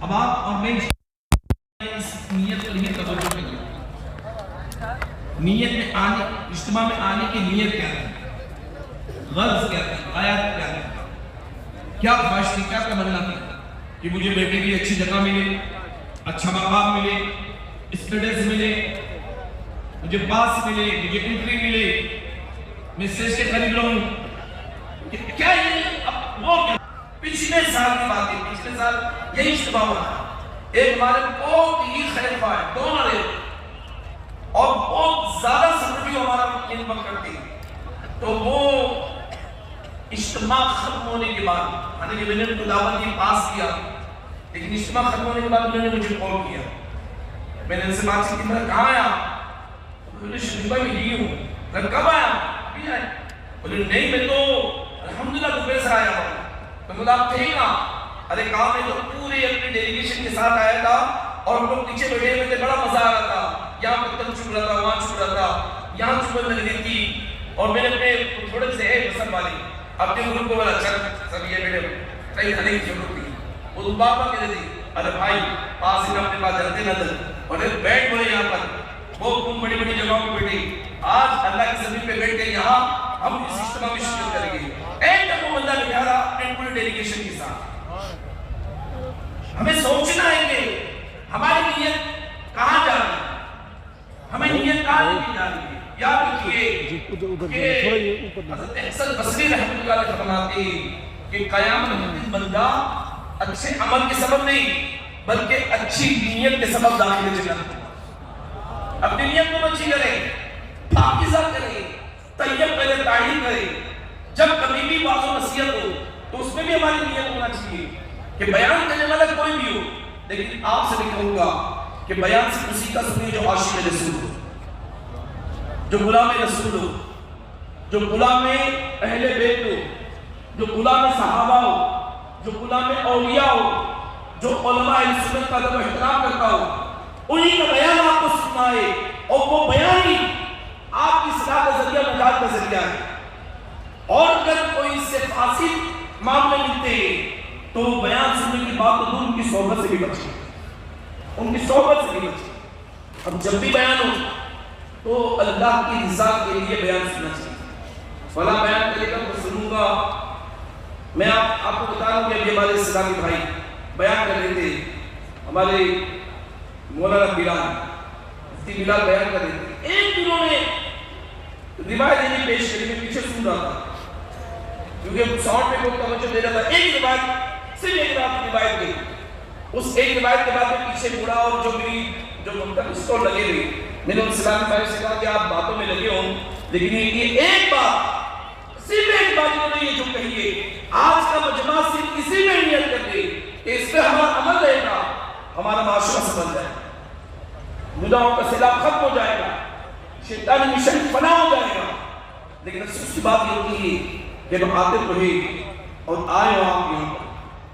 اب آپ اور میں اس نیت پر ہی توجہ کریں. نیت میں آنے، اجتماع میں آنے کی نیت کیا تھی، غرض کیا تھی، آیات کیا تھی، کیا خواہش تھی، کیا تمنا تھی کہ مجھے بیٹے کی اچھی جگہ ملے، اچھا مقام ملے، اسٹیٹس ملے، مجھے پاس ملے، مجھے انٹری ملے، میں اسٹیج کے قریب رہوں. کیا یہ اب وہ پچھلے سال کی بات ہے، پچھلے سال یہی اجتماع ہوا. ایک ہمارے بہت ہی خیر خواہ ہے، ڈونر ہے اور بہت زیادہ سپورٹیو ہمارا خدمت کرتے ہیں. تو وہ اجتماع ختم ہونے کے بعد یعنی کہ میں نے دعوت کی پاس کیا، لیکن اجتماع ختم ہونے کے بعد انہوں نے مجھے کال کیا. میں نے ان سے بات کی، میں کہاں آیا؟ بولے شریف بھائی میں یہ ہوں. میں کب آیا؟ ابھی آئے. بولے نہیں میں تو الحمدللہ دبئی سے آیا ہوں. میں بولا آپ تھے نا؟ ارے کہا میں تو پورے اپنی ڈیلیگیشن کے ساتھ آیا تھا اور ہم لوگ پیچھے بیٹھے ہوئے تھے، بڑا مزہ آ رہا تھا. یہاں پتھر چھپ رہا تھا، وہاں چھپ رہا تھا، یہاں چھپن لگ رہی تھی. اور میں نے اپنے تھوڑے سے ہے پسند والی اپنے گروپ کو بولا چل سب یہ بیٹے کہیں کھانے کی ضرورت تھی. وہ بابا کہتے تھی ارے بھائی پاس ہی اپنے پاس جلتے نہ دل اور بیٹھ بولے یہاں پر وہ تم بڑی بڑی جگہوں پہ بیٹھے. آج اللہ کی زمین پہ بیٹھ کے یہاں ہم اس اجتماع میں شرکت کریں گے. ایک دفعہ بندہ بٹھا رہا اپنے پوری ڈیلیگیشن کے ساتھ. ہمیں سوچنا ہے کہ ہماری نیت کہاں جا رہی ہے، ہمیں نیت کہاں لے جا رہی ہے. یاد رکھیے کہ حضرت حسن بصری رحمۃ اللہ علیہ فرماتے ہیں کہ قیامت کے دن بندہ اچھے عمل کے سبب نہیں بلکہ اچھی نیت کے سبب داخل جنت. اپنی نیت کو اچھی کرے، پاکیزہ کرے، طیب پہلے تعین کرے. جب کبھی بھی واعظ و نصیحت ہو تو اس میں بھی ہماری نیت ہونا چاہیے کہ بیان کرنے والا کوئی بھی ہو، لیکن آپ سے بھی کہوں گا کہ بیان سے اسی کا سنیے جو عاشق رسول ہو، جو غلام رسول ہو، جو غلام اہل بیت ہو، جو غلام صحابہ ہو، جو غلام اولیاء ہو، جو علماء سنت کا ادب و احترام کرتا ہو. انہی کا بیان آپ کو سننا ہے اور وہ بیان ہی آپ کی اصلاح کا ذریعہ، نجات کا ذریعہ ہے. اور اگر کوئی اس سے فاسد معاملے ملتے ہیں تو بیان سننے کی بات تو ان کی صحبت سے بھی بچے، ان کی صحبت سے بھی بچے. اب جب بھی بیان ہو تو اللہ کی رضا کے لیے بیان سننا چاہیے. فلاں بیان کرے گا تو سنوں گا. میں آپ کو بتا دوں کہ ابھی ہمارے اسلامی بھائی بیان کر رہے تھے، ہمارے مولانا بلال بیان کر رہے تھے. ایک دنوں نے روایت نہیں پیش کری، میں پیچھے سن رہا تھا کیونکہ ساؤنڈ پہ بہت توجہ دے رہا تھا. ایک روایت، صرف ایک روایت گئی. اس ایک روایت کے بعد میں پیچھے مڑا اور جو مطلب اسٹور لگے ہوئے میں نے ان اسلامی بھائی سے کہا کہ آپ باتوں میں لگے ہوں لیکن یہ ایک بات، صرف ایک بات انہوں نے یہ جو کہی ہے، آج کا مجمع صرف اسی میں نیت کر دے کہ اس پہ ہمارا عمل رہے گا، ہمارا معاشرہ سمجھ جائے گا، گناہوں کا سیلاب ختم ہو جائے گا، شیطانی مشن فنا ہو جائے گا. لیکن افسوس کی بات یہ ہوتی ہے کہ ہم آتے رہے اور آئے ہو آپ یہاں پر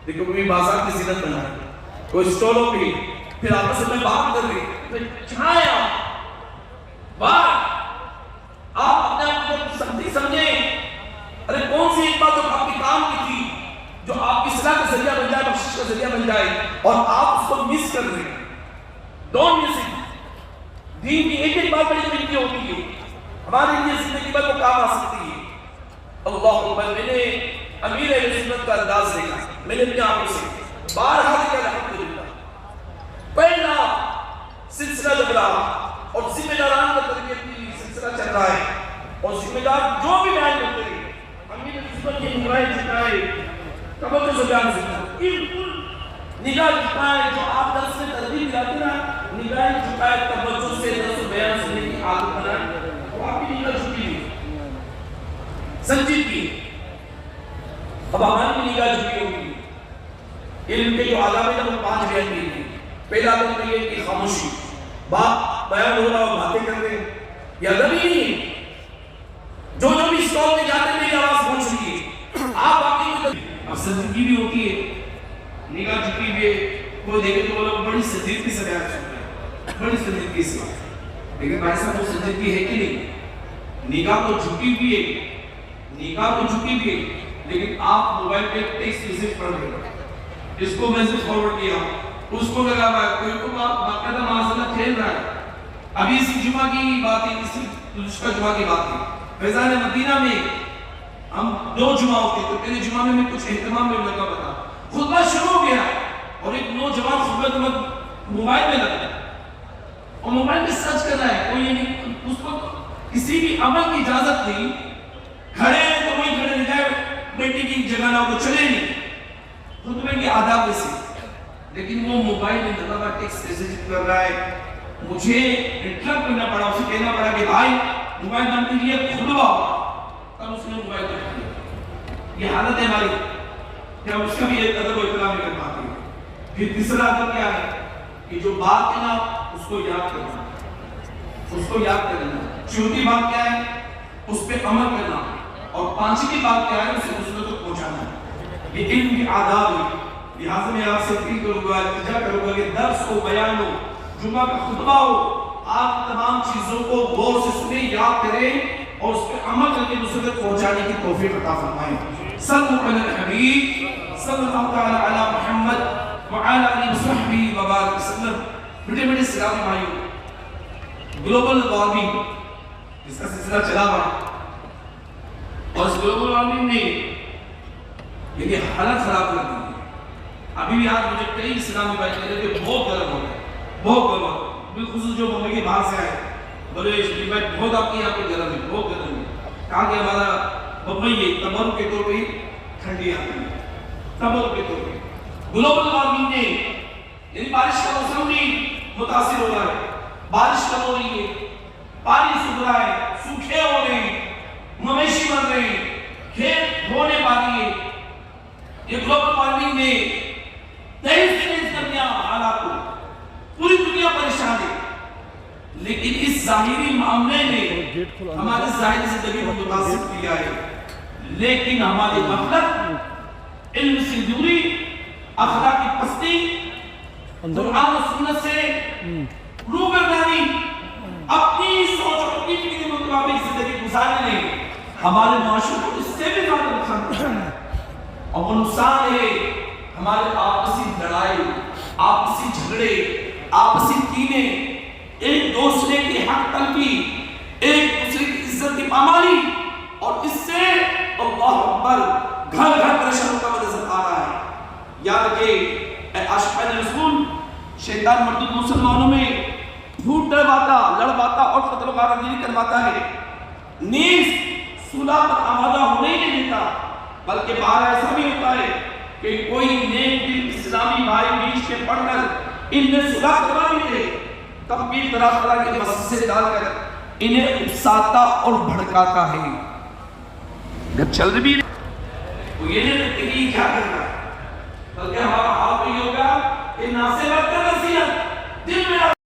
لیکن کوئی بازار کی زینت بنا ہے، کوئی اسٹولوں پہ پھر آپس میں بات کر رہے پھر چھایا بات آپ اپنے آپ کو سمجھی سمجھیں. ارے کون سی ایک بات جو آپ کی کام کی تھی، جو آپ کی اصلاح کا ذریعہ بن جائے، بخشش کا ذریعہ بن جائے اور آپ اس کو مس کر رہے ہیں. Don't miss it. دین کی ایک ایک بات بڑی قیمتی ہوتی ہے، ہمارے لیے زندگی بھر وہ کام آ سکتی ہے. اللہ اکبر. میں نے امیر اہل سنت کا انداز دیکھا، میں نے اپنے آنکھوں سے بارہا دیکھا. الحمدللہ پہلا سلسلہ لگ رہا اور ذمہ داران کا تربیت کی سلسلہ چل رہا ہے اور ذمہ دار جو بھی بیان کرتے ہیں امیر سنت کی نگرانی جھکائے، توجہ سے بیان سکتا نگاہ جھکائے. جو آپ درس میں تربیت دلاتے نا، نگاہ جھکائے، توجہ سے درس بیان سننے کی عادت بنائے. وہ آپ کی نگاہ جھکی ہوئی سنجیدگی. اب ہماری بھی نگاہ جھکی ہوگی. علم کے جو آداب ہیں وہ 5 بیان کیے ہیں. پہلا آدم تو یہ کہ خاموشی، بات بیان ہو رہا اور باتیں کر رہے ہیں، یہ ادب ہی نہیں ہے. جو بھی اسٹال میں جاتے میری آواز پہنچ رہی ہے، آپ باقی اب سنجیدگی بھی ہوتی ہے. نگاہ جھکی ہوئی ہے، کوئی دیکھے تو لوگ بڑی سنجیدگی سے بیان کرتے ہیں، بڑی سنجیدگی سے. لیکن بھائی صاحب وہ سنجیدگی ہے کہ نہیں؟ نگاہ تو جھکی ہوئی ہے، نگاہ تو جھکی ہوئی ہے، لیکن آپ موبائل پہ ٹیکسٹ میسج پڑھ رہے ہیں، اس کو میسج فارورڈ کیا، اس کو لگا ہوا ہے، کوئی کو باقاعدہ معاذاللہ کھیل رہا ہے. ابھی اسی جمعہ کی بات ہے، اسی دوسرا جمعہ کی بات ہے، فیضان مدینہ میں ہم 2 جمعہ ہوتے تو پہلے جمعہ میں کچھ اہتمام میں لگا ہوا تھا. خطبہ شروع ہو گیا اور ایک نوجوان خطبہ موبائل میں لگا ہے اور موبائل میں سرچ کر رہا ہے. کوئی یہ نہیں، اس کو کسی بھی عمل کی اجازت نہیں. کھڑے ہیں تو وہی کھڑے رہ جائے، بیٹی کی جگہ نہ ہو تو چلے نہیں. خطبے کے آداب میں سے، لیکن وہ موبائل میں لگا ہوا ٹیکسٹ میسیج کر رہا ہے. مجھے انٹرپٹ کرنا پڑا، اسے کہنا پڑا کہ بھائی موبائل بند کیجیے، خطبہ ہوگا. تب اس نے موبائل بند کیا. یہ حالت ہے ہماری کہ ہم اس کا بھی ادب و احترام نہیں کر پاتے. پھر تیسرا ادب کیا ہے کہ جو بات ہے نا اس کو یاد کرنا، اس کو یاد کرنا. چوتھی بات کیا ہے؟ اس پہ عمل کرنا. اور پانچویں بات کیا ہے؟ اسے دوسروں تک پہنچانا. یہ علم کی آداب ہے. لہٰذا میں آپ سے اپیل کروں گا، التجا کروں گا کہ درس ہو، بیان ہو، جمعہ کا خطبہ ہو، آپ تمام چیزوں کو غور سے سنیں، یاد کریں اور اس پہ عمل کر کے دوسرے تک پہنچانے کی توفیق عطا فرمائیں. صلو علی الحبیب صلی اللہ تعالی علی محمد وعلی آلہ وصحبہ وبارک وسلم. بیٹے بیٹے اسلامی بھائیوں، گلوبل وارمنگ جس کا سلسلہ چلا ہوا اور اس گلوبل وارمنگ نے یہ حالت خراب کر دی. ابھی بھی آج مجھے کئی اسلامی بھائی کہہ رہے کہ بہت گرم ہو گیا، بہت گرم ہو گیا. بالخصوص جو ممبئی کے باہر سے آئے بولے بہت آپ کے یہاں پہ گرم ہے، بہت گرم ہے. کہا کہ ہمارا ممبئی ہے تبر کے طور پہ ٹھنڈی آتی ہے، تبر کے طور پہ. گلوبل وارمنگ نے یعنی بارش کا موسم بھی متاثر ہو رہا ہے، بارش کم ہو رہی ہے، پانی سوکھ رہا ہے، سوکھے ہو رہے ہیں، مویشی مر رہے ہیں، کھیت ہونے والی ہے. یہ گلوبل وارمنگ نے تیز درمیان حالات کو پوری دنیا پریشان ہے. لیکن اس ظاہری معاملے نے ہماری ظاہری زندگی کو متاثر کیا ہے. لیکن ہماری غفلت، علم سے دوری، اخلاقی پستی، قرآن و سنت سے روبرداری، اپنی سوچ اور اپنی فکر کے مطابق زندگی گزارنے نے ہمارے معاشرے کو اس سے بھی زیادہ نقصان پہنچایا. اور وہ نقصان ہے ہمارے آپسی لڑائی، آپسی جھگڑے، آپسی کینے، ایک دوسرے کی حق تلفی، ایک دوسرے کی عزت کی پامالی. اور اس سے اللہ اکبر گھر گھر پریشان ہوتا ہوا نظر آ رہا ہے. یاد رکھیں اے عاشقان رسول، شیطان مردود مسلمانوں میں جھوٹ ڈرواتا، لڑواتا اور قتل و غارت گیری کرواتا ہے. نیز صلح پر آمادہ ہونے نہیں دیتا، بلکہ بار ایسا بھی ہوتا ہے کہ کوئی نیک دل اسلامی بھائی بیچ میں پڑھ کر ان میں صلح کروا بھی دے، تب بھی طرح طرح کے وسوسے ڈال کر انہیں اکساتا اور بھڑکاتا ہے. جب چل بھی وہ یہ نہیں کہ کیا کرنا ہے